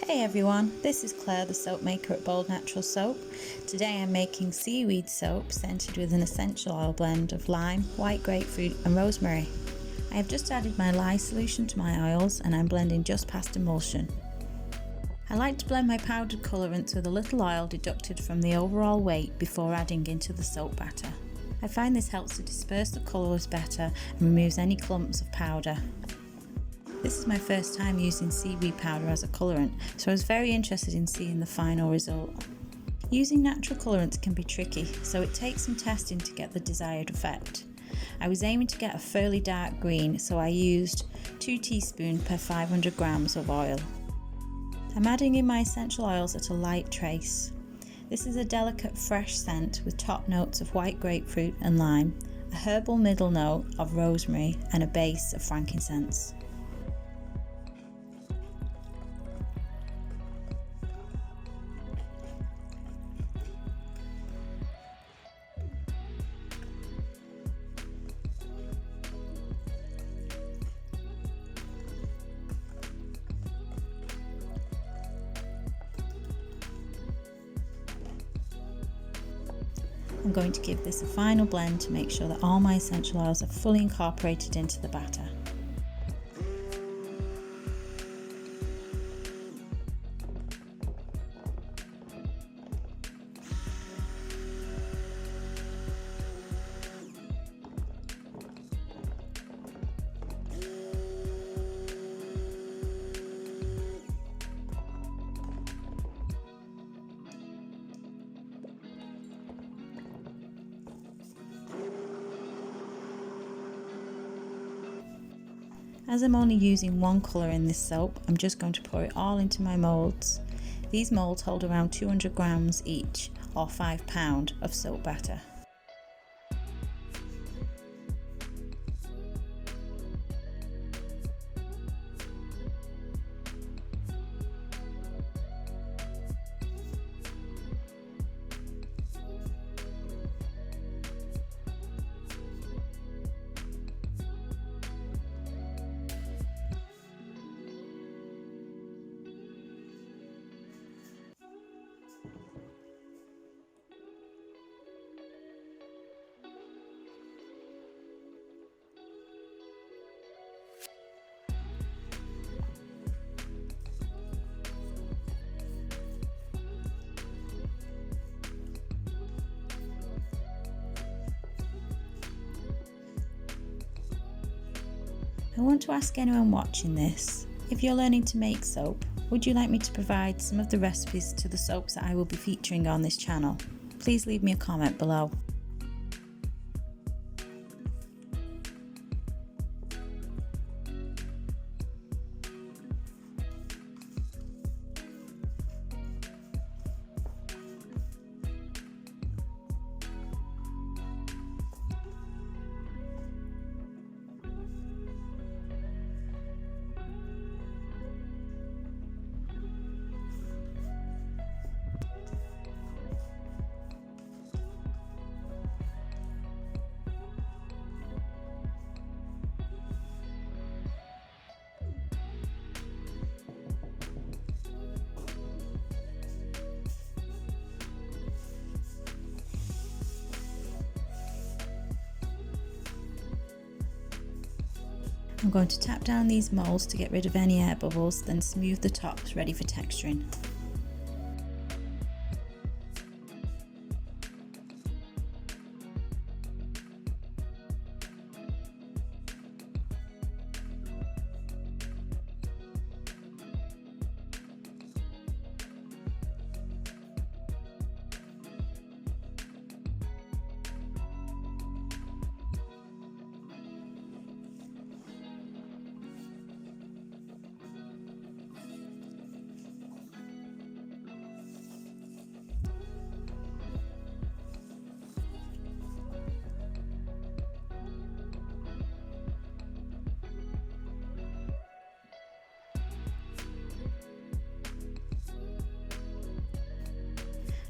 Hey everyone, this is Claire, the soap maker at Bold Natural Soap. Today I'm making seaweed soap scented with an essential oil blend of lime, white grapefruit and rosemary. I have just added my lye solution to my oils and I'm blending just past emulsion. I like to blend my powdered colourants with a little oil deducted from the overall weight before adding into the soap batter. I find this helps to disperse the colours better and removes any clumps of powder. This is my first time using seaweed powder as a colourant, so I was very interested in seeing the final result. Using natural colourants can be tricky, so it takes some testing to get the desired effect. I was aiming to get a fairly dark green, so I used 2 teaspoons per 500 grams of oil. I'm adding in my essential oils at a light trace. This is a delicate fresh scent with top notes of white grapefruit and lime, a herbal middle note of rosemary and a base of frankincense. I'm going to give this a final blend to make sure that all my essential oils are fully incorporated into the batter. As I'm only using one colour in this soap, I'm just going to pour it all into my moulds. These moulds hold around 200 grams each, or £5 of soap batter. I want to ask anyone watching this, if you're learning to make soap, would you like me to provide some of the recipes to the soaps that I will be featuring on this channel? Please leave me a comment below. I'm going to tap down these moulds to get rid of any air bubbles, then smooth the tops ready for texturing.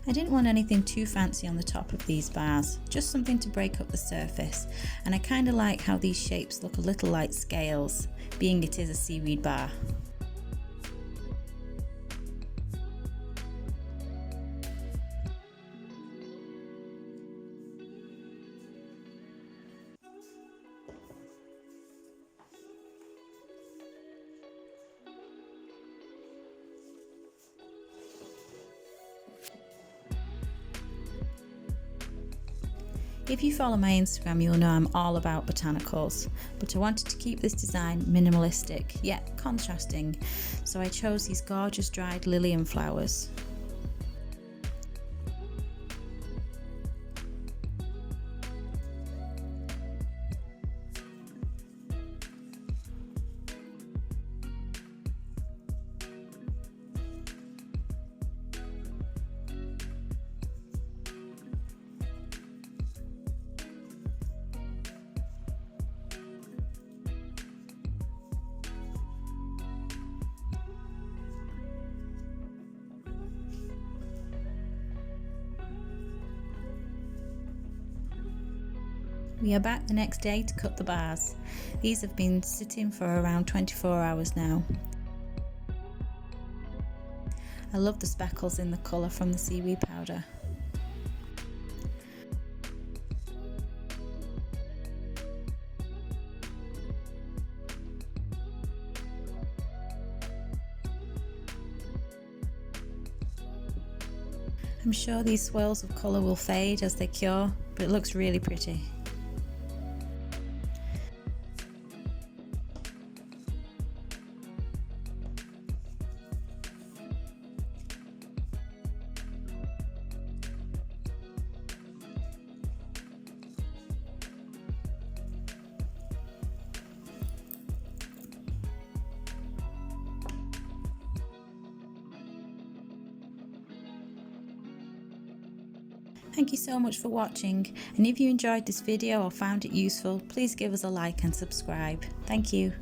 I didn't want anything too fancy on the top of these bars, just something to break up the surface, and I kinda like how these shapes look a little like scales, being it is a seaweed bar. If you follow my Instagram, you'll know I'm all about botanicals, but I wanted to keep this design minimalistic yet contrasting, so I chose these gorgeous dried lilium flowers. We are back the next day to cut the bars. These have been sitting for around 24 hours now. I love the speckles in the colour from the seaweed powder. I'm sure these swirls of colour will fade as they cure, but it looks really pretty. Thank you so much for watching, and if you enjoyed this video or found it useful, please give us a like and subscribe. Thank you.